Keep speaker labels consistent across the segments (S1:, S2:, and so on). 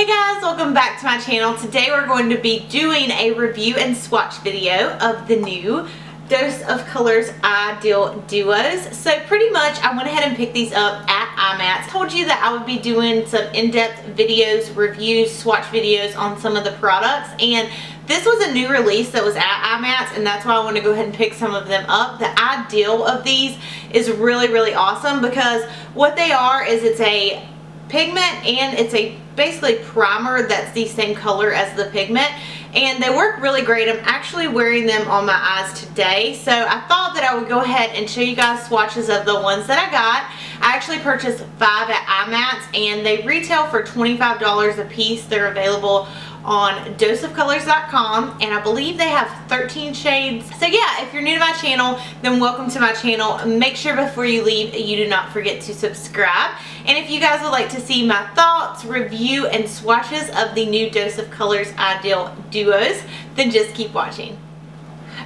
S1: Hey guys, welcome back to my channel. Today we're going to be doing a review and swatch video of the new Dose of Colors Eyedeal Duos. So pretty much I went ahead and picked these up at imats. Told you that I would be doing some in-depth videos, reviews, swatch videos on some of the products, and this was a new release that was at imats, and that's why I want to go ahead and pick some of them up. The Eyedeal of these is really awesome because what they are is it's a pigment and it's a basically primer that's the same color as the pigment, and they work really great. I'm actually wearing them on my eyes today, so I thought that I would go ahead and show you guys swatches of the ones that I got. I actually purchased 5 at imats and they retail for $25 a piece. They're available on doseofcolors.com, and I believe they have 13 shades. So yeah, if you're new to my channel, then welcome to my channel. Make sure before you leave you do not forget to subscribe, and if you guys would like to see my thoughts, review, and swatches of the new Dose of Colors Eyedeal Duos, then just keep watching.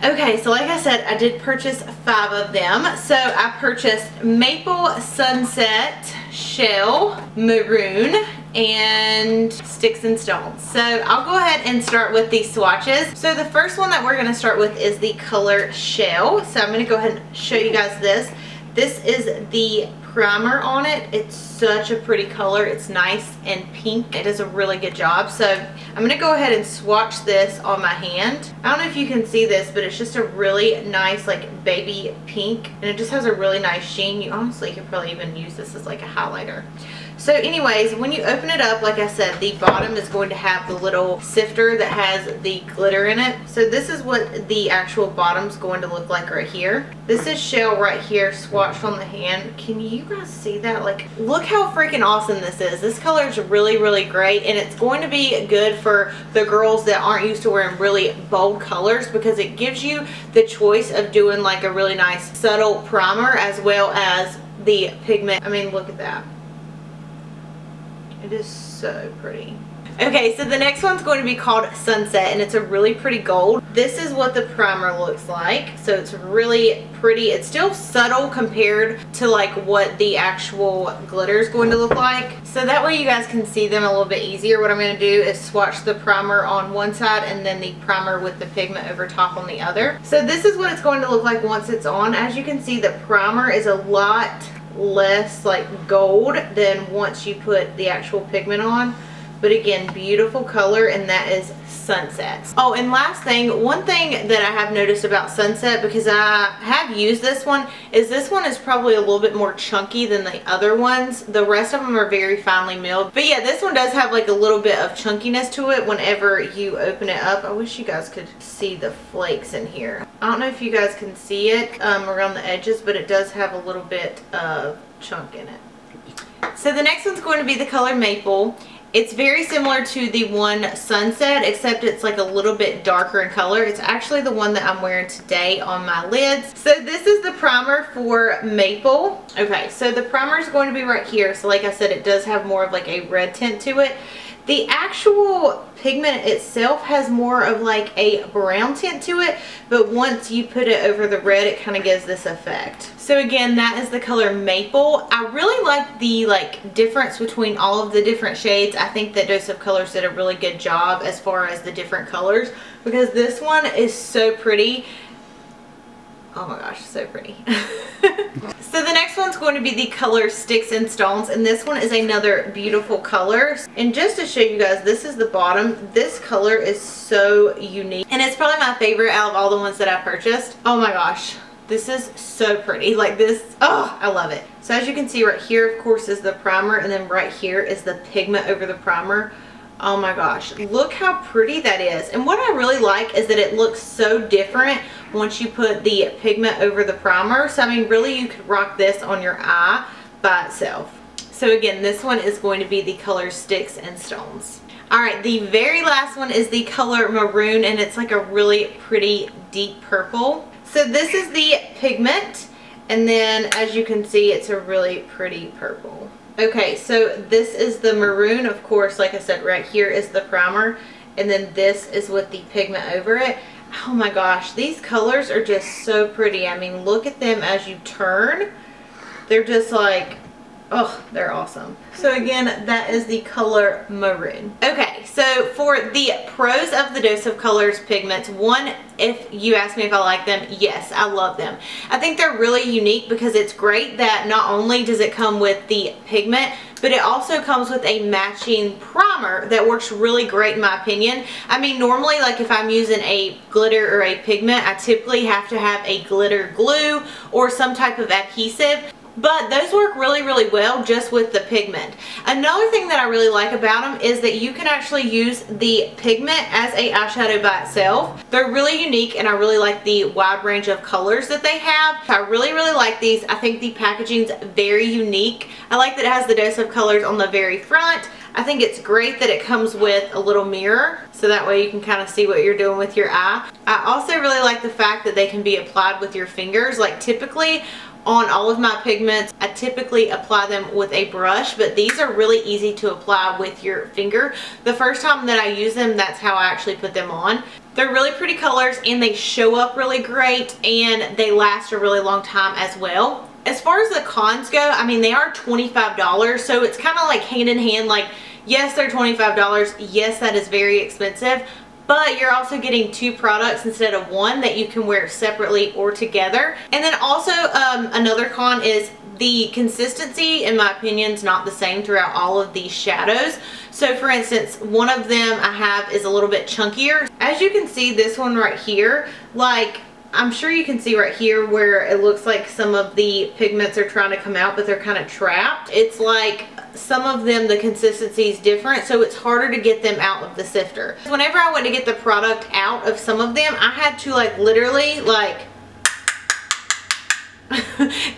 S1: Okay, so like I said, I did purchase 5 of them. So I purchased Maple, Sunset, Shell, Maroon, and Sticks and Stones. So I'll go ahead and start with these swatches. So the first one that we're going to start with is the color Shell. So I'm going to go ahead and show you guys this. This is the primer on it. It's such a pretty color. It's nice and pink. It does a really good job. So I'm going to go ahead and swatch this on my hand. I don't know if you can see this, but it's just a really nice like baby pink, and it just has a really nice sheen. You honestly could probably even use this as like a highlighter. So anyways, when you open it up, like I said, the bottom is going to have the little sifter that has the glitter in it. So this is what the actual bottom's going to look like right here. This is Shell right here, swatched on the hand. Can you guys see that? Like, look how freaking awesome this is. This color is really great, and it's going to be good for the girls that aren't used to wearing really bold colors, because it gives you the choice of doing like a really nice subtle primer as well as the pigment. I mean, look at that. It is so pretty. Okay, so the next one's going to be called Sunset, and it's a really pretty gold. This is what the primer looks like. So it's really pretty. It's still subtle compared to like what the actual glitter is going to look like. So that way you guys can see them a little bit easier. What I'm going to do is swatch the primer on one side and then the primer with the pigment over top on the other. So this is what it's going to look like once it's on. As you can see, the primer is a lot less like gold than once you put the actual pigment on, but again, beautiful color, and that is Sunset. Oh, and last thing, one thing that I have noticed about Sunset, because I have used this one is probably a little bit more chunky than the other ones. The rest of them are very finely milled, but yeah, this one does have like a little bit of chunkiness to it whenever you open it up. I wish you guys could see the flakes in here. I don't know if you guys can see it around the edges, but it does have a little bit of chunk in it. So the next one's going to be the color Maple. It's very similar to the one Sunset, except it's like a little bit darker in color. It's actually the one that I'm wearing today on my lids. So this is the primer for Maple. Okay, so the primer is going to be right here. So like I said, it does have more of like a red tint to it. The actual pigment itself has more of like a brown tint to it, but once you put it over the red, it kind of gives this effect. So again, that is the color Maple. I really like the difference between all of the different shades. I think that Dose of Colors did a really good job as far as the different colors, because this one is so pretty. Oh my gosh, so pretty. So the next one's going to be the color Sticks and Stones, and this one is another beautiful color. And just to show you guys, this is the bottom. This color is so unique, and it's probably my favorite out of all the ones that I purchased. Oh my gosh, this is so pretty. Like this, oh, I love it. So as you can see right here, of course, is the primer, and then right here is the pigment over the primer. Oh my gosh, look how pretty that is. And what I really like is that it looks so different once you put the pigment over the primer. So I mean, really, you could rock this on your eye by itself. So again, this one is going to be the color Sticks and Stones. Alright, the very last one is the color Maroon, and it's like a really pretty deep purple. So this is the pigment, and then as you can see, it's a really pretty purple. Okay, so this is the maroon. Of course, like I said, right here is the primer, and then this is with the pigment over it. Oh my gosh, these colors are just so pretty. I mean, look at them as you turn. They're just like Oh, they're awesome. So again, that is the color Maroon. Okay, so for the pros of the Dose of Colors pigments, one, if you ask me if I like them, yes, I love them. I think they're really unique because it's great that not only does it come with the pigment, but it also comes with a matching primer that works really great in my opinion. I mean, normally, like if I'm using a glitter or a pigment, I typically have to have a glitter glue or some type of adhesive. But those work really, really well just with the pigment. Another thing that I really like about them is that you can actually use the pigment as a eyeshadow by itself. They're really unique and I really like the wide range of colors that they have. I really, really like these. I think the packaging's very unique. I like that it has the Dose of Colors on the very front. I think it's great that it comes with a little mirror so that way you can kind of see what you're doing with your eye. I also really like the fact that they can be applied with your fingers. Like typically on all of my pigments, I typically apply them with a brush, but these are really easy to apply with your finger. The first time that I use them, that's how I actually put them on. They're really pretty colors and they show up really great and they last a really long time as well. As far as the cons go, I mean, they are $25, so it's kind of like hand in hand. Like, yes, they're $25. Yes, that is very expensive. But you're also getting two products instead of one that you can wear separately or together. And then also another con is the consistency, in my opinion, is not the same throughout all of these shadows. So for instance, one of them I have is a little bit chunkier. As you can see, this one right here, like I'm sure you can see right here where it looks like some of the pigments are trying to come out, but they're kind of trapped. It's like some of them, the consistency is different, so it's harder to get them out of the sifter. Whenever I went to get the product out of some of them, I had to like literally like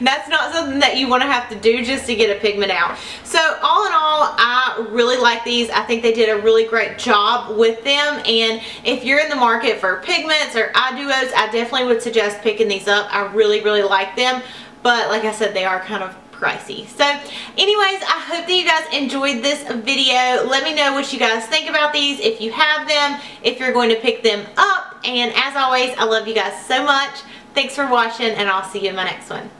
S1: that's not something that you want to have to do just to get a pigment out. So all in all, I really like these. I think they did a really great job with them, and if you're in the market for pigments or eye duos, I definitely would suggest picking these up. I really, really like them, but like I said, they are kind of pricey. So anyways, I hope that you guys enjoyed this video. Let me know what you guys think about these, if you have them, if you're going to pick them up, and as always, I love you guys so much. Thanks for watching, and I'll see you in my next one.